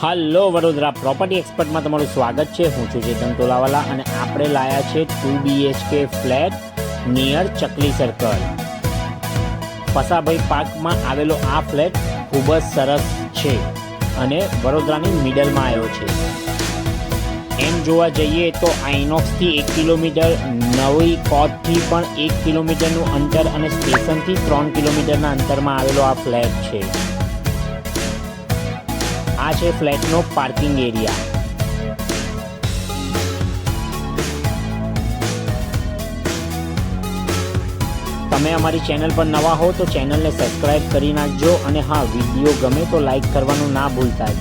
Hello Vadodara property એક્સપર્ટમાં તમારું સ્વાગત છે। હું છું ચેતન તોલાવાલા અને આપણે લાયા છે 2 BHK ફ્લેટ નિયર ચકલી સર્કલ। પસાભાઈ પાર્કમાં આવેલો આ ફ્લેટ ખૂબ જ સરસ છે અને વડોદરાની મિડલમાં આવ્યો છે। એમ જોવા જઈએ તો આઇનોક્સથી 1 કિલોમીટર, નવી કોટથી પણ 1 કિલોમીટરનું અંતર અને સ્ટેશનથી 3 કિલોમીટરના અંતરમાં આવેલો આ ફ્લેટ છે। આ છે ફ્લેટનો પાર્કિંગ એરિયા। તમે અમારી ચેનલ પર નવા હો તો ચેનલને સબસ્ક્રાઇબ કરી નાખજો અને હા, વિડીયો ગમે તો લાઈક કરવાનું ના ભૂલતા।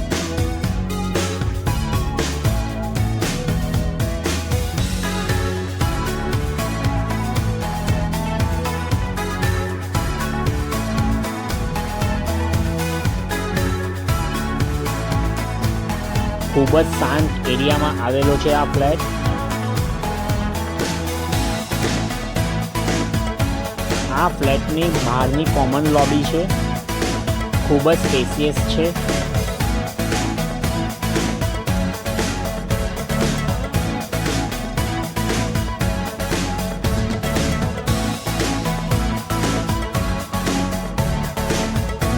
ખૂબ જ શાંત એરિયામાં આવેલો છે આ ફ્લેટ। આ ફ્લેટની બહારની કોમન લોબી છે, ખૂબ જ સ્પેસિયસ છે।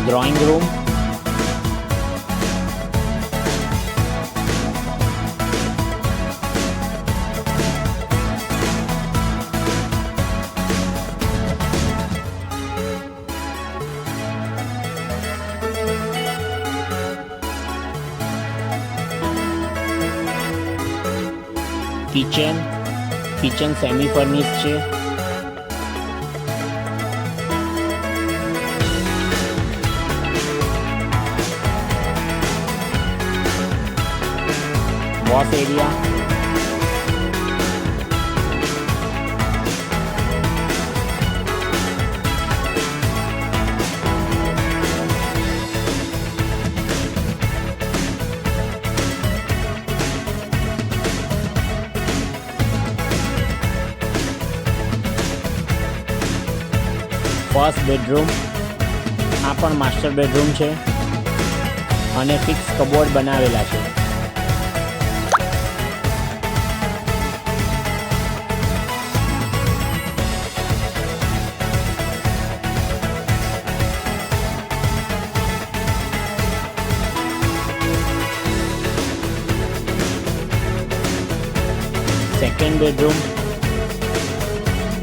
Drawing room, kitchen semi furnish છે। વોશ એરિયા, ફર્સ્ટ બેડરૂમ, આ પણ માસ્ટર બેડરૂમ છે અને ફિક્સ કબોર્ડ બનાવેલા છે। સેકન્ડ બેડરૂમ,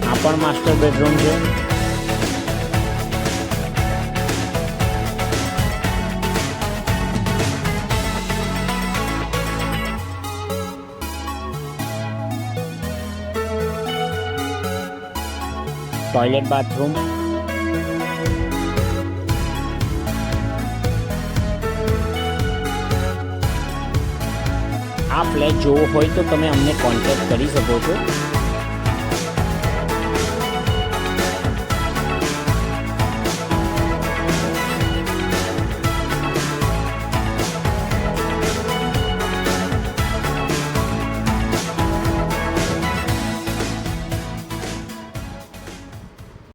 આ પણ માસ્ટર બેડરૂમ છે। ટોયલેટ બાથરૂમ, આ ફ્લેટ જોવો હોય તો તમે અમને કોન્ટેક્ટ કરી શકો છો।